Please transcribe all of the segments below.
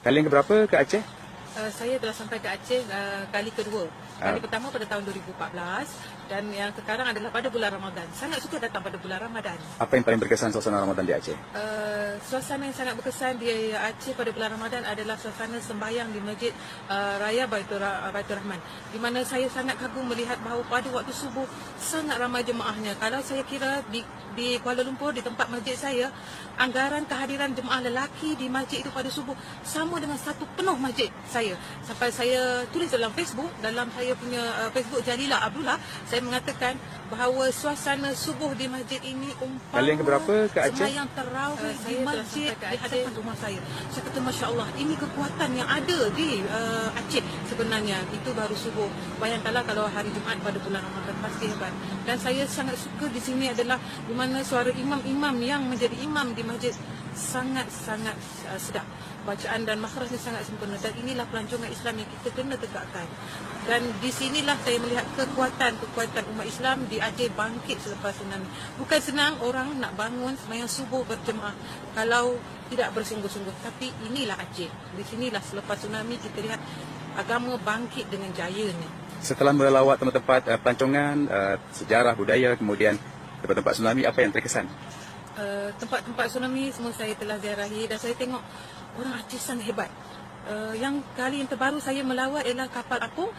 Kali yang keberapa ke Aceh? Saya telah sampai ke Aceh kali kedua. Kali pertama pada tahun 2014 dan yang sekarang adalah pada bulan Ramadan. Sangat suka datang pada bulan Ramadan. Apa yang paling berkesan suasana Ramadan di Aceh? Suasana yang sangat berkesan di Aceh pada bulan Ramadan adalah suasana sembahyang di Masjid Raya Baitur Rahman, di mana saya sangat kagum melihat bahawa pada waktu subuh sangat ramai jemaahnya. Kalau saya kira di Kuala Lumpur, di tempat masjid saya, anggaran kehadiran jemaah lelaki di masjid itu pada subuh sama dengan satu penuh masjid saya. Sampai saya tulis dalam Facebook, dalam saya punya Facebook Jalila Abdullah, saya mengatakan bahawa suasana subuh di masjid ini umpama Kali yang keberapa ke Aceh? sembahyang tarawih di masjid di hadapan rumah saya. Saya kata Masya Allah, ini kekuatan yang ada di Aceh sebenarnya. Itu baru subuh. Bayangkanlah kalau hari Jumaat pada bulan Ramadan, pasti hebat. Dan saya sangat suka di sini adalah di mana suara imam-imam yang menjadi imam di masjid sangat-sangat sedap. Bacaan dan makhrajnya sangat sempurna, dan inilah pelancongan Islam yang kita kena tegakkan. Dan di sinilah saya melihat kekuatan umat Islam di Aceh bangkit selepas tsunami. Bukan senang orang nak bangun sembahyang subuh berjemaah kalau tidak bersungguh-sungguh, tapi inilah Aceh. Di sinilah selepas tsunami kita lihat agama bangkit dengan jayanya. Setelah melawat tempat-tempat pelancongan, sejarah, budaya, kemudian tempat-tempat tsunami, apa yang terkesan? Tempat-tempat tsunami semua saya telah ziarahi dan saya tengok orang Aceh sangat hebat. Yang kali yang terbaru saya melawat ialah kapal apung,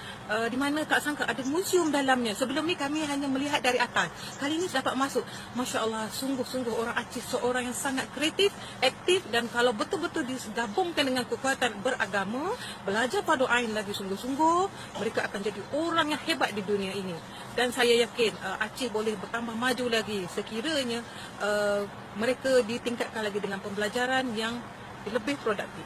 di mana tak sangka ada museum dalamnya. Sebelum ni kami hanya melihat dari atas. Kali ini dapat masuk. Masya Allah, sungguh-sungguh orang Aceh seorang yang sangat kreatif, aktif, dan kalau betul-betul digabungkan dengan kekuatan beragama, belajar pada ain lagi sungguh-sungguh, mereka akan jadi orang yang hebat di dunia ini. Dan saya yakin Aceh boleh bertambah maju lagi sekiranya mereka ditingkatkan lagi dengan pembelajaran yang lebih produktif.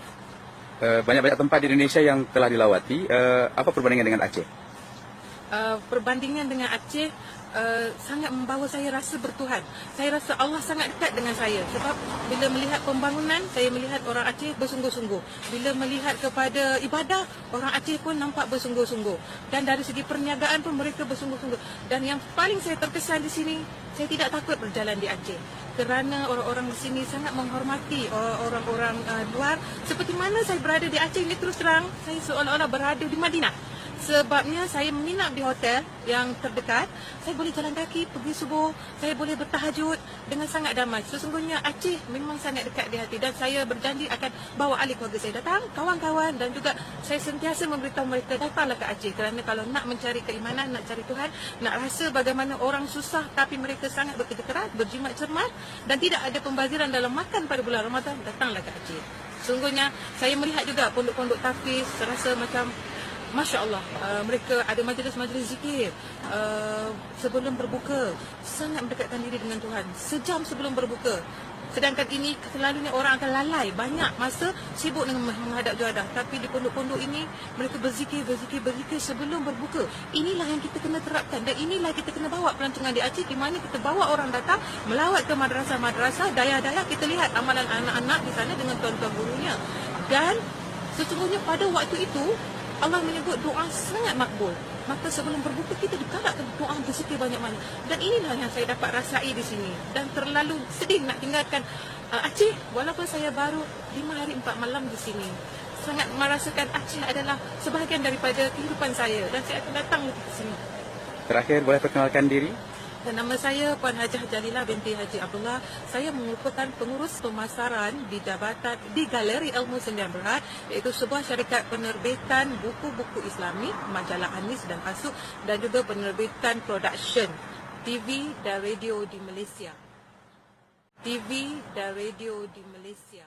Banyak-banyak tempat di Indonesia yang telah dilawati. Apa perbandingan dengan Aceh? Perbandingan dengan Aceh sangat membawa saya rasa bertuhan. Saya rasa Allah sangat dekat dengan saya. Sebab bila melihat pembangunan, saya melihat orang Aceh bersungguh-sungguh. Bila melihat kepada ibadah, orang Aceh pun nampak bersungguh-sungguh. Dan dari segi perniagaan pun mereka bersungguh-sungguh. Dan yang paling saya terkesan di sini, saya tidak takut berjalan di Aceh. Kerana orang-orang di sini sangat menghormati orang-orang luar. Seperti mana saya berada di Aceh ini, terus terang saya seolah-olah berada di Madinah. Sebabnya saya menginap di hotel yang terdekat. Saya boleh jalan kaki, pergi subuh. Saya boleh bertahajud dengan sangat damai. Sesungguhnya Aceh memang sangat dekat di hati. Dan saya berjanji akan bawa ahli keluarga saya datang, kawan-kawan. Dan juga saya sentiasa memberitahu mereka, datanglah ke Aceh. Kerana kalau nak mencari keimanan, nak cari Tuhan, nak rasa bagaimana orang susah tapi mereka sangat bekerja keras, berjimat cermat, dan tidak ada pembaziran dalam makan pada bulan Ramadan, datanglah ke Aceh. Sesungguhnya saya melihat juga pondok-pondok tahfiz, serasa macam Masya Allah, mereka ada majlis-majlis zikir sebelum berbuka, sangat mendekatkan diri dengan Tuhan, sejam sebelum berbuka. Sedangkan ini selalunya orang akan lalai banyak masa sibuk dengan menghadap juadah. Tapi di pondok-pondok ini mereka berzikir sebelum berbuka. Inilah yang kita kena terapkan, dan inilah kita kena bawa pelancongan di Aceh, di mana kita bawa orang datang melawat ke madrasah-madrasah, daya-daya, kita lihat amalan anak-anak di sana dengan tuan-tuan gurunya. Dan sesungguhnya pada waktu itu Allah menyebut doa sangat makbul. Maka sebelum berbuka kita digalakkan doa berzikir banyak-banyak. Dan inilah yang saya dapat rasai di sini. Dan terlalu sedih nak tinggalkan Aceh walaupun saya baru 5 hari 4 malam di sini. Sangat merasakan Aceh adalah sebahagian daripada kehidupan saya, dan saya akan datang ke sini. Terakhir, boleh perkenalkan diri? Nama saya Puan Hajah Jalila binti Haji Abdullah. Saya merupakan pengurus pemasaran di jabatan di Galeri Ilmu Sdn Bhd, iaitu sebuah syarikat penerbitan buku-buku Islami, majalah Anis dan Asuk, dan juga penerbitan production TV dan radio di Malaysia. TV dan radio di Malaysia.